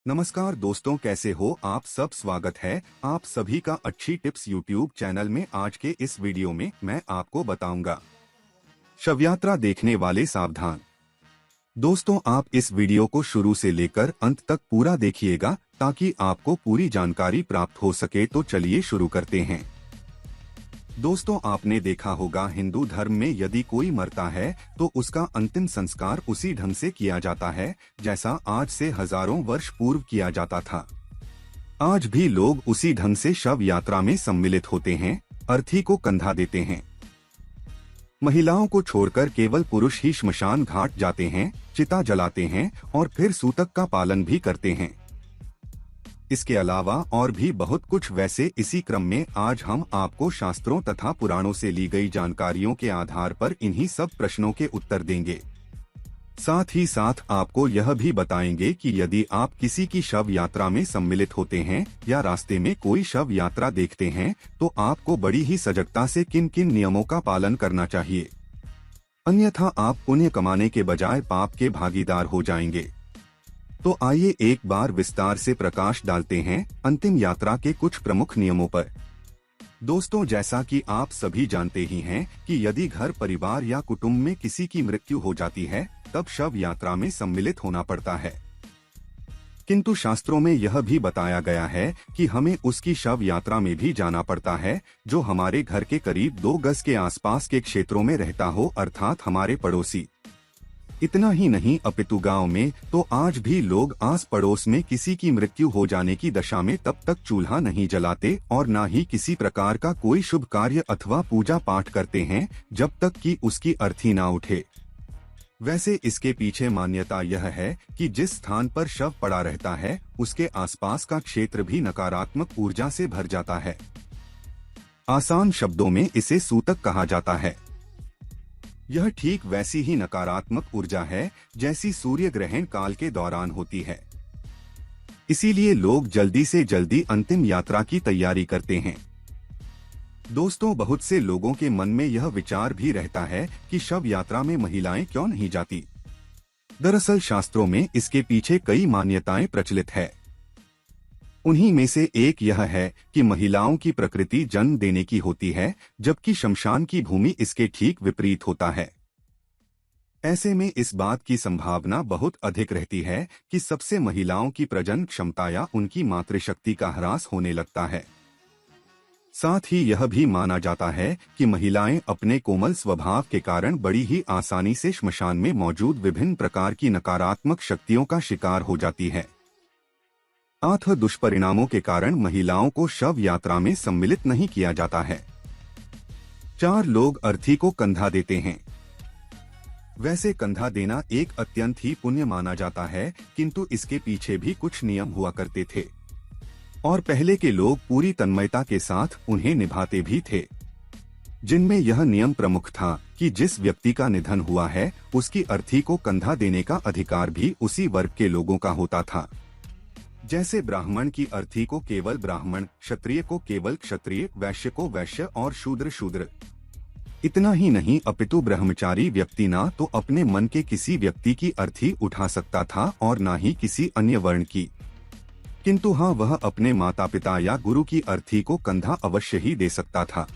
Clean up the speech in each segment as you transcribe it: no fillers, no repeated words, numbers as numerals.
नमस्कार दोस्तों, कैसे हो आप सब। स्वागत है आप सभी का अच्छी टिप्स यूट्यूब चैनल में। आज के इस वीडियो में मैं आपको बताऊंगा शव यात्रा देखने वाले सावधान। दोस्तों, आप इस वीडियो को शुरू से लेकर अंत तक पूरा देखिएगा ताकि आपको पूरी जानकारी प्राप्त हो सके। तो चलिए शुरू करते हैं। दोस्तों, आपने देखा होगा हिंदू धर्म में यदि कोई मरता है तो उसका अंतिम संस्कार उसी ढंग से किया जाता है जैसा आज से हजारों वर्ष पूर्व किया जाता था। आज भी लोग उसी ढंग से शव यात्रा में सम्मिलित होते हैं, अर्थी को कंधा देते हैं। महिलाओं को छोड़कर केवल पुरुष ही श्मशान घाट जाते हैं, चिता जलाते हैं और फिर सूतक का पालन भी करते हैं। इसके अलावा और भी बहुत कुछ। वैसे इसी क्रम में आज हम आपको शास्त्रों तथा पुराणों से ली गई जानकारियों के आधार पर इन्हीं सब प्रश्नों के उत्तर देंगे। साथ ही साथ आपको यह भी बताएंगे कि यदि आप किसी की शव यात्रा में सम्मिलित होते हैं या रास्ते में कोई शव यात्रा देखते हैं तो आपको बड़ी ही सजगता से किन किन नियमों का पालन करना चाहिए, अन्यथा आप पुण्य कमाने के बजाय पाप के भागीदार हो जाएंगे। तो आइए एक बार विस्तार से प्रकाश डालते हैं अंतिम यात्रा के कुछ प्रमुख नियमों पर। दोस्तों, जैसा कि आप सभी जानते ही हैं कि यदि घर परिवार या कुटुंब में किसी की मृत्यु हो जाती है तब शव यात्रा में सम्मिलित होना पड़ता है। किंतु शास्त्रों में यह भी बताया गया है कि हमें उसकी शव यात्रा में भी जाना पड़ता है जो हमारे घर के करीब 2 गज के आसपास के क्षेत्रों में रहता हो, अर्थात हमारे पड़ोसी। इतना ही नहीं, अपितु गांव में तो आज भी लोग आस पड़ोस में किसी की मृत्यु हो जाने की दशा में तब तक चूल्हा नहीं जलाते और न ही किसी प्रकार का कोई शुभ कार्य अथवा पूजा पाठ करते हैं जब तक कि उसकी अर्थी ना उठे। वैसे इसके पीछे मान्यता यह है कि जिस स्थान पर शव पड़ा रहता है उसके आसपास का क्षेत्र भी नकारात्मक ऊर्जा से भर जाता है। आसान शब्दों में इसे सूतक कहा जाता है। यह ठीक वैसी ही नकारात्मक ऊर्जा है जैसी सूर्य ग्रहण काल के दौरान होती है। इसीलिए लोग जल्दी से जल्दी अंतिम यात्रा की तैयारी करते हैं। दोस्तों, बहुत से लोगों के मन में यह विचार भी रहता है कि शव यात्रा में महिलाएं क्यों नहीं जाती। दरअसल शास्त्रों में इसके पीछे कई मान्यताएं प्रचलित है। उन्हीं में से एक यह है कि महिलाओं की प्रकृति जन्म देने की होती है जबकि शमशान की भूमि इसके ठीक विपरीत होता है। ऐसे में इस बात की संभावना बहुत अधिक रहती है कि सबसे महिलाओं की प्रजनन क्षमता या उनकी मातृशक्ति का ह्रास होने लगता है। साथ ही यह भी माना जाता है कि महिलाएं अपने कोमल स्वभाव के कारण बड़ी ही आसानी से श्मशान में मौजूद विभिन्न प्रकार की नकारात्मक शक्तियों का शिकार हो जाती है। अतः दुष्परिणामों के कारण महिलाओं को शव यात्रा में सम्मिलित नहीं किया जाता है। 4 लोग अर्थी को कंधा देते हैं। वैसे कंधा देना एक अत्यंत ही पुण्य माना जाता है, किंतु इसके पीछे भी कुछ नियम हुआ करते थे और पहले के लोग पूरी तन्मयता के साथ उन्हें निभाते भी थे। जिनमें यह नियम प्रमुख था कि जिस व्यक्ति का निधन हुआ है उसकी अर्थी को कंधा देने का अधिकार भी उसी वर्ग के लोगों का होता था। जैसे ब्राह्मण की अर्थी को केवल ब्राह्मण, क्षत्रिय को केवल क्षत्रिय, वैश्य को वैश्य और शूद्र शूद्र। इतना ही नहीं, अपितु ब्रह्मचारी व्यक्ति ना तो अपने मन के किसी व्यक्ति की अर्थी उठा सकता था और ना ही किसी अन्य वर्ण की, किंतु हाँ, वह अपने माता पिता या गुरु की अर्थी को कंधा अवश्य ही दे सकता था।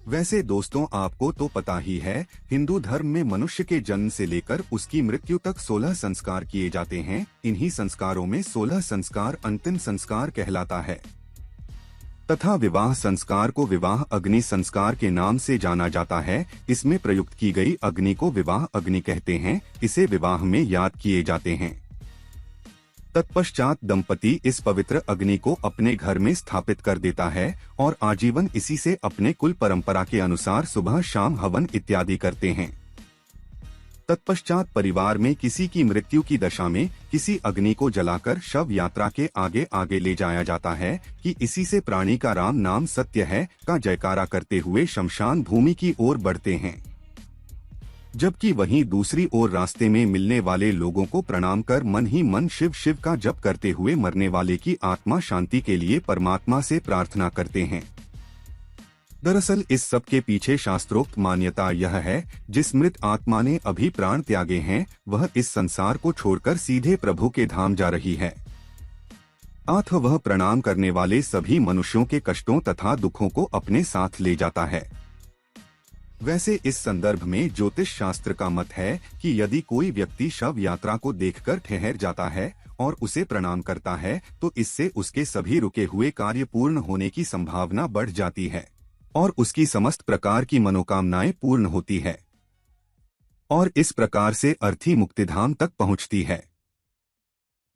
वैसे दोस्तों, आपको तो पता ही है हिंदू धर्म में मनुष्य के जन्म से लेकर उसकी मृत्यु तक 16 संस्कार किए जाते हैं। इन्हीं संस्कारों में 16 संस्कार अंतिम संस्कार कहलाता है तथा विवाह संस्कार को विवाह अग्नि संस्कार के नाम से जाना जाता है। इसमें प्रयुक्त की गई अग्नि को विवाह अग्नि कहते हैं। इसे विवाह में याद किए जाते हैं। तत्पश्चात दंपति इस पवित्र अग्नि को अपने घर में स्थापित कर देता है और आजीवन इसी से अपने कुल परंपरा के अनुसार सुबह शाम हवन इत्यादि करते हैं। तत्पश्चात परिवार में किसी की मृत्यु की दशा में किसी अग्नि को जलाकर शव यात्रा के आगे आगे ले जाया जाता है कि इसी से प्राणी का राम नाम सत्य है का जयकारा करते हुए शमशान भूमि की ओर बढ़ते हैं। जबकि वहीं दूसरी ओर रास्ते में मिलने वाले लोगों को प्रणाम कर मन ही मन शिव शिव का जप करते हुए मरने वाले की आत्मा शांति के लिए परमात्मा से प्रार्थना करते हैं। दरअसल इस सब के पीछे शास्त्रोक्त मान्यता यह है, जिस मृत आत्मा ने अभी प्राण त्यागे हैं वह इस संसार को छोड़कर सीधे प्रभु के धाम जा रही है। अथ वह प्रणाम करने वाले सभी मनुष्यों के कष्टों तथा दुखों को अपने साथ ले जाता है। वैसे इस संदर्भ में ज्योतिष शास्त्र का मत है कि यदि कोई व्यक्ति शव यात्रा को देखकर ठहर जाता है और उसे प्रणाम करता है तो इससे उसके सभी रुके हुए कार्य पूर्ण होने की संभावना बढ़ जाती है और उसकी समस्त प्रकार की मनोकामनाएं पूर्ण होती है और इस प्रकार से अर्थी मुक्तिधाम तक पहुंचती है।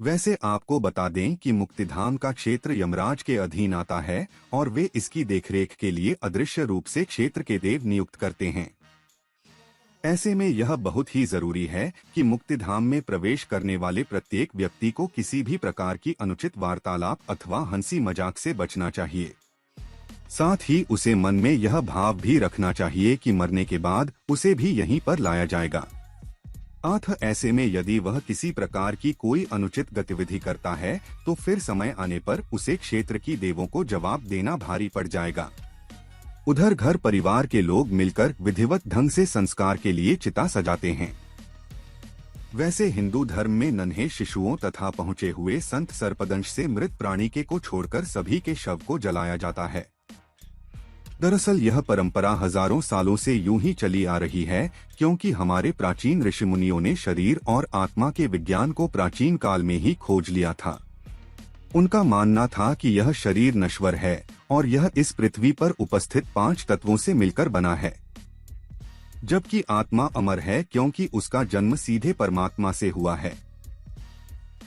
वैसे आपको बता दें कि मुक्तिधाम का क्षेत्र यमराज के अधीन आता है और वे इसकी देखरेख के लिए अदृश्य रूप से क्षेत्र के देव नियुक्त करते हैं। ऐसे में यह बहुत ही जरूरी है कि मुक्तिधाम में प्रवेश करने वाले प्रत्येक व्यक्ति को किसी भी प्रकार की अनुचित वार्तालाप अथवा हंसी मजाक से बचना चाहिए। साथ ही उसे मन में यह भाव भी रखना चाहिए कि मरने के बाद उसे भी यहीं पर लाया जाएगा। अतः ऐसे में यदि वह किसी प्रकार की कोई अनुचित गतिविधि करता है तो फिर समय आने पर उसे क्षेत्र की देवों को जवाब देना भारी पड़ जाएगा। उधर घर परिवार के लोग मिलकर विधिवत ढंग से संस्कार के लिए चिता सजाते हैं। वैसे हिंदू धर्म में नन्हे शिशुओं तथा पहुंचे हुए संत सर्पदंश से मृत प्राणी के को छोड़कर सभी के शव को जलाया जाता है। दरअसल यह परंपरा हजारों सालों से यूं ही चली आ रही है, क्योंकि हमारे प्राचीन ऋषि मुनियों ने शरीर और आत्मा के विज्ञान को प्राचीन काल में ही खोज लिया था। उनका मानना था कि यह शरीर नश्वर है और यह इस पृथ्वी पर उपस्थित 5 तत्वों से मिलकर बना है, जबकि आत्मा अमर है क्योंकि उसका जन्म सीधे परमात्मा से हुआ है।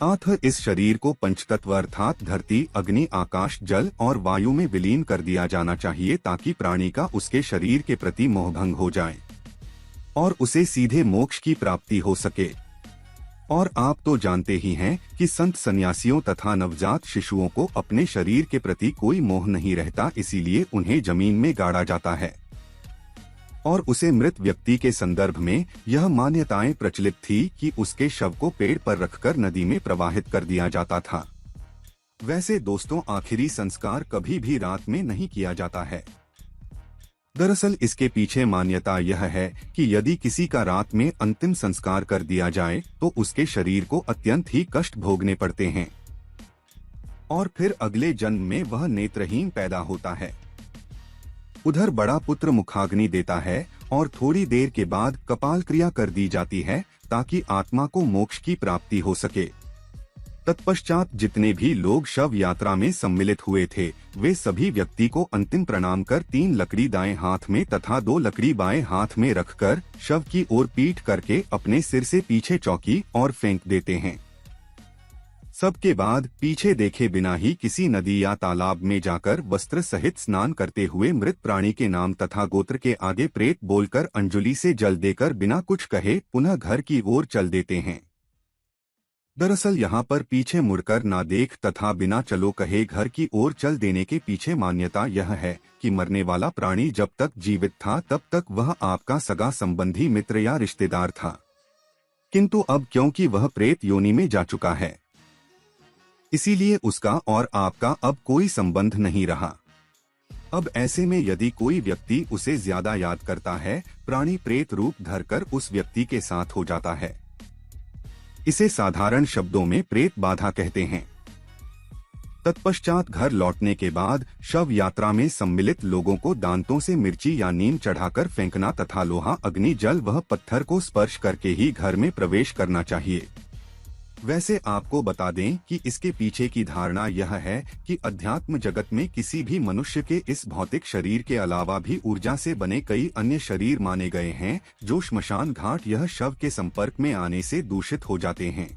अतः इस शरीर को पंचतत्व अर्थात धरती, अग्नि, आकाश, जल और वायु में विलीन कर दिया जाना चाहिए ताकि प्राणी का उसके शरीर के प्रति मोहभंग हो जाए और उसे सीधे मोक्ष की प्राप्ति हो सके। और आप तो जानते ही हैं कि संत सन्यासियों तथा नवजात शिशुओं को अपने शरीर के प्रति कोई मोह नहीं रहता, इसीलिए उन्हें जमीन में गाड़ा जाता है और उसे मृत व्यक्ति के संदर्भ में यह मान्यताएं प्रचलित थी कि उसके शव को पेड़ पर रखकर नदी में प्रवाहित कर दिया जाता था। वैसे दोस्तों, आखिरी संस्कार कभी भी रात में नहीं किया जाता है। दरअसल इसके पीछे मान्यता यह है कि यदि किसी का रात में अंतिम संस्कार कर दिया जाए तो उसके शरीर को अत्यंत ही कष्ट भोगने पड़ते हैं और फिर अगले जन्म में वह नेत्रहीन पैदा होता है। उधर बड़ा पुत्र मुखाग्नि देता है और थोड़ी देर के बाद कपाल क्रिया कर दी जाती है ताकि आत्मा को मोक्ष की प्राप्ति हो सके। तत्पश्चात जितने भी लोग शव यात्रा में सम्मिलित हुए थे वे सभी व्यक्ति को अंतिम प्रणाम कर 3 लकड़ी दाएं हाथ में तथा 2 लकड़ी बाएं हाथ में रखकर शव की ओर पीठ करके अपने सिर से पीछे चौकी और फेंक देते हैं। सबके बाद पीछे देखे बिना ही किसी नदी या तालाब में जाकर वस्त्र सहित स्नान करते हुए मृत प्राणी के नाम तथा गोत्र के आगे प्रेत बोलकर अंजलि से जल देकर बिना कुछ कहे पुनः घर की ओर चल देते हैं। दरअसल यहाँ पर पीछे मुड़कर ना देख तथा बिना चलो कहे घर की ओर चल देने के पीछे मान्यता यह है कि मरने वाला प्राणी जब तक जीवित था तब तक वह आपका सगा संबंधी, मित्र या रिश्तेदार था, किंतु अब क्योंकि वह प्रेत योनि में जा चुका है इसीलिए उसका और आपका अब कोई संबंध नहीं रहा। अब ऐसे में यदि कोई व्यक्ति उसे ज्यादा याद करता है, प्राणी प्रेत रूप धरकर उस व्यक्ति के साथ हो जाता है। इसे साधारण शब्दों में प्रेत बाधा कहते हैं। तत्पश्चात घर लौटने के बाद शव यात्रा में सम्मिलित लोगों को दांतों से मिर्ची या नीम चढ़ाकर फेंकना तथा लोहा, अग्नि, जल व पत्थर को स्पर्श करके ही घर में प्रवेश करना चाहिए। वैसे आपको बता दें कि इसके पीछे की धारणा यह है कि अध्यात्म जगत में किसी भी मनुष्य के इस भौतिक शरीर के अलावा भी ऊर्जा से बने कई अन्य शरीर माने गए हैं जो श्मशान घाट यह शव के संपर्क में आने से दूषित हो जाते हैं।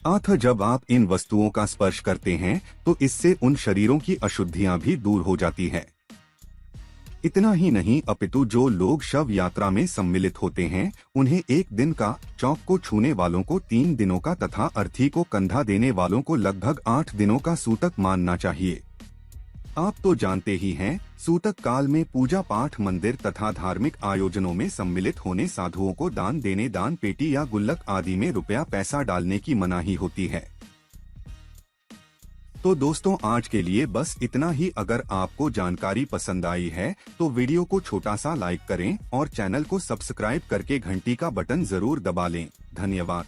अतः जब आप इन वस्तुओं का स्पर्श करते हैं तो इससे उन शरीरों की अशुद्धियां भी दूर हो जाती है। इतना ही नहीं अपितु जो लोग शव यात्रा में सम्मिलित होते हैं उन्हें 1 दिन का, चौक को छूने वालों को 3 दिनों का तथा अर्थी को कंधा देने वालों को लगभग 8 दिनों का सूतक मानना चाहिए। आप तो जानते ही हैं, सूतक काल में पूजा पाठ, मंदिर तथा धार्मिक आयोजनों में सम्मिलित होने साधुओं को दान देने, दान पेटी या गुल्लक आदि में रुपया पैसा डालने की मनाही होती है। तो दोस्तों आज के लिए बस इतना ही। अगर आपको जानकारी पसंद आई है तो वीडियो को छोटा सा लाइक करें और चैनल को सब्सक्राइब करके घंटी का बटन जरूर दबा लें। धन्यवाद।